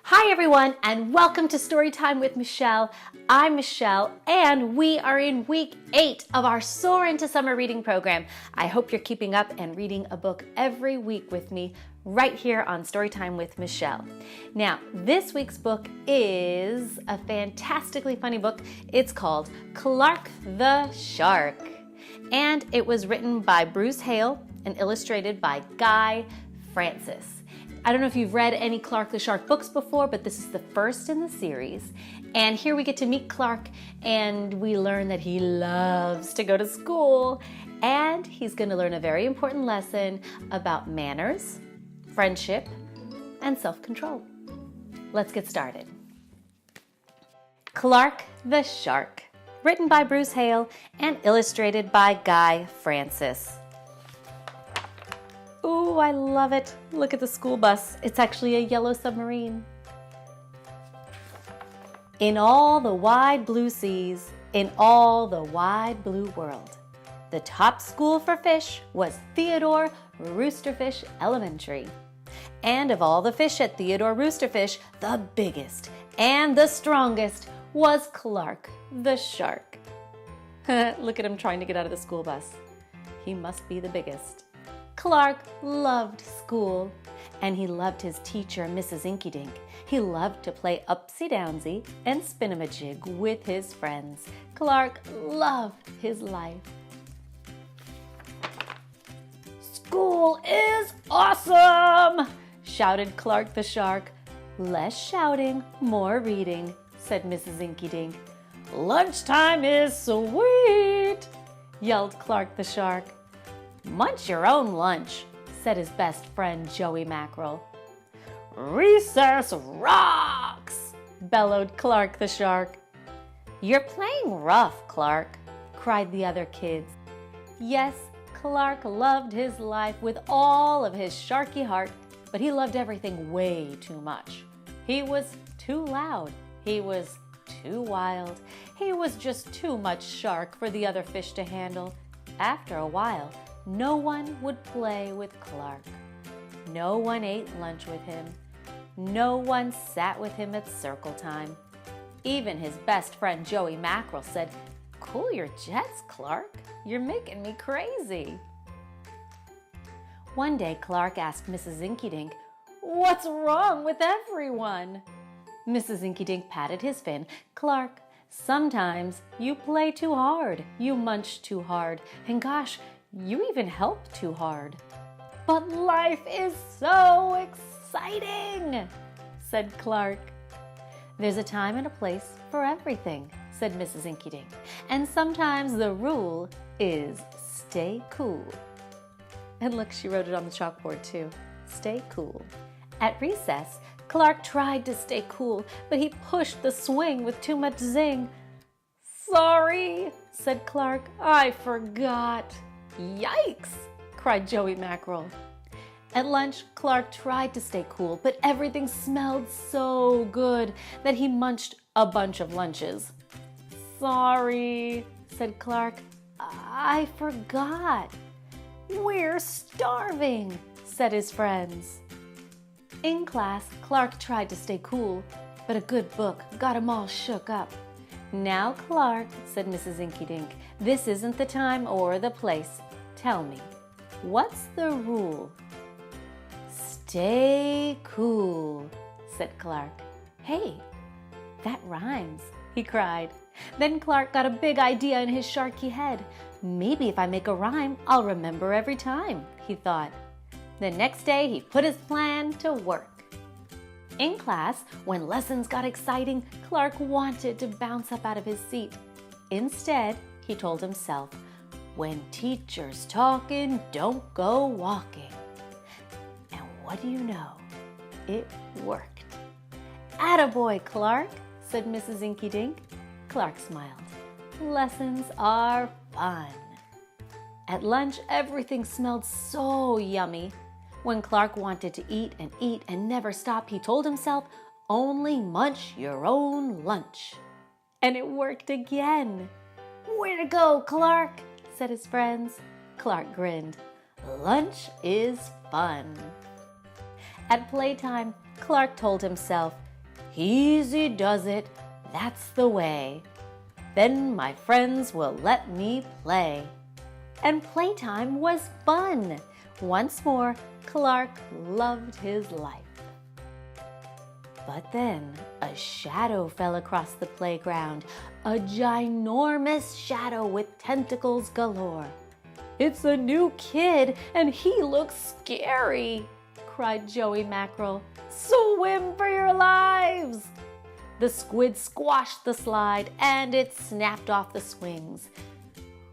Hi everyone, and welcome to Storytime with Michelle. I'm Michelle, and we are in week 8 of our Soar Into Summer reading program. I hope you're keeping up and reading a book every week with me right here on Storytime with Michelle. Now, this week's book is a fantastically funny book. It's called Clark the Shark, and it was written by Bruce Hale and illustrated by Guy Francis. I don't know if you've read any Clark the Shark books before, but this is the first in the series. And here we get to meet Clark, and we learn that he loves to go to school. And he's going to learn a very important lesson about manners, friendship, and self-control. Let's get started. Clark the Shark, written by Bruce Hale and illustrated by Guy Francis. Ooh, I love it. Look at the school bus. It's actually a yellow submarine. In all the wide blue seas, in all the wide blue world, the top school for fish was Theodore Roosterfish Elementary. And of all the fish at Theodore Roosterfish, the biggest and the strongest was Clark the Shark. Look at him trying to get out of the school bus. He must be the biggest. Clark loved school, and he loved his teacher, Mrs. Inkydink. He loved to play upsy-downsy and spin-a-majig with his friends. Clark loved his life. "School is awesome!" shouted Clark the Shark. "Less shouting, more reading," said Mrs. Inkydink. "Lunchtime is sweet!" yelled Clark the Shark. "Munch your own lunch," said his best friend, Joey Mackerel. "Recess rocks!" bellowed Clark the Shark. "You're playing rough, Clark," cried the other kids. Yes, Clark loved his life with all of his sharky heart, but he loved everything way too much. He was too loud. He was too wild. He was just too much shark for the other fish to handle. After a while, no one would play with Clark. No one ate lunch with him. No one sat with him at circle time. Even his best friend Joey Mackerel said, "Cool your jets, Clark. You're making me crazy." One day Clark asked Mrs. Inkydink, "What's wrong with everyone?" Mrs. Inkydink patted his fin. "Clark, sometimes you play too hard. You munch too hard. And gosh, you even help too hard." "But life is so exciting," said Clark. "There's a time and a place for everything," said Mrs. Inkydink. "And sometimes the rule is stay cool." And look, she wrote it on the chalkboard too. Stay cool. At recess, Clark tried to stay cool, but he pushed the swing with too much zing. "Sorry," said Clark. "I forgot." "Yikes!" cried Joey Mackerel. At lunch, Clark tried to stay cool, but everything smelled so good that he munched a bunch of lunches. "Sorry," said Clark. "I forgot." "We're starving," said his friends. In class, Clark tried to stay cool, but a good book got him all shook up. "Now, Clark," said Mrs. Inkydink, "this isn't the time or the place. Tell me, what's the rule?" "Stay cool," said Clark. "Hey, that rhymes," he cried. Then Clark got a big idea in his sharky head. "Maybe if I make a rhyme, I'll remember every time," he thought. The next day, he put his plan to work. In class, when lessons got exciting, Clark wanted to bounce up out of his seat. Instead, he told himself, "When teacher's talking, don't go walking." And what do you know? It worked. "Attaboy, Clark," said Mrs. Inkydink. Clark smiled. Lessons are fun. At lunch, everything smelled so yummy. When Clark wanted to eat and never stop, he told himself, "Only munch your own lunch." And it worked again. "Way to go, Clark," said his friends. Clark grinned. Lunch is fun. At playtime, Clark told himself, Easy does it, that's the way. Then my friends will let me play. And playtime was fun. Once more, Clark loved his life. But then a shadow fell across the playground, a ginormous shadow with tentacles galore. "It's a new kid and he looks scary," cried Joey Mackerel. "Swim for your lives!" The squid squashed the slide and it snapped off the swings.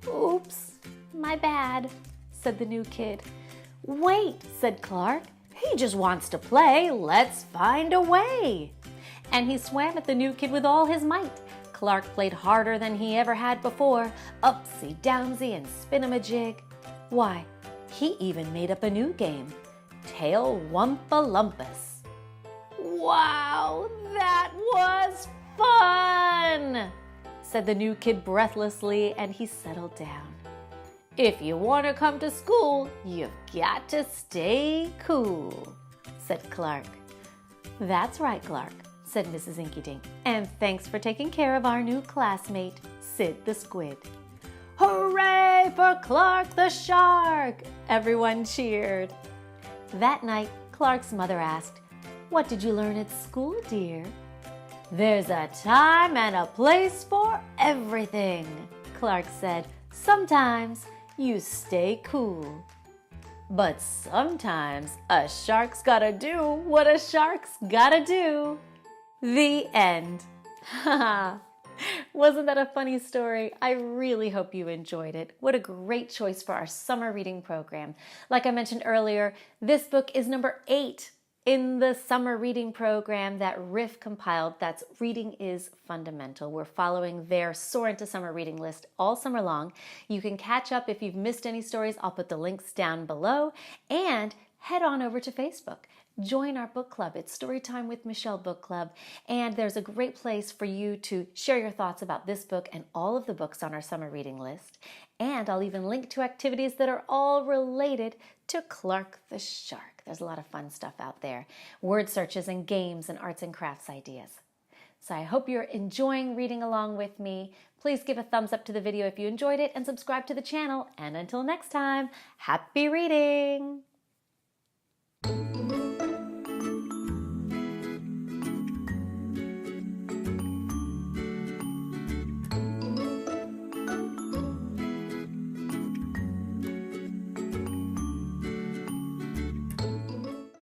"Oops, my bad," said the new kid. "Wait," said Clark. "He just wants to play. Let's find a way." And he swam at the new kid with all his might. Clark played harder than he ever had before. Upsy downsy and spin-em-a-jig. Why, he even made up a new game. Tail Wumpa-Lumpus. "Wow, that was fun!" said the new kid breathlessly, and he settled down. "If you want to come to school, you've got to stay cool," said Clark. "That's right, Clark," said Mrs. Inkydink. "And thanks for taking care of our new classmate, Sid the Squid." "Hooray for Clark the Shark!" everyone cheered. That night, Clark's mother asked, "What did you learn at school, dear?" "There's a time and a place for everything," Clark said. "Sometimes you stay cool. But sometimes a shark's gotta do what a shark's gotta do." The end. Wasn't that a funny story? I really hope you enjoyed it. What a great choice for our summer reading program. Like I mentioned earlier, this book is number 8 in the summer reading program that Riff compiled. That's Reading is Fundamental. We're following their Soar Into Summer reading list all summer long. You can catch up if you've missed any stories. I'll put the links down below. And head on over to Facebook. Join our book club. It's Storytime with Michele Book Club. And there's a great place for you to share your thoughts about this book and all of the books on our summer reading list. And I'll even link to activities that are all related to Clark the Shark. There's a lot of fun stuff out there. Word searches and games and arts and crafts ideas. So I hope you're enjoying reading along with me. Please give a thumbs up to the video if you enjoyed it and subscribe to the channel. And until next time, happy reading!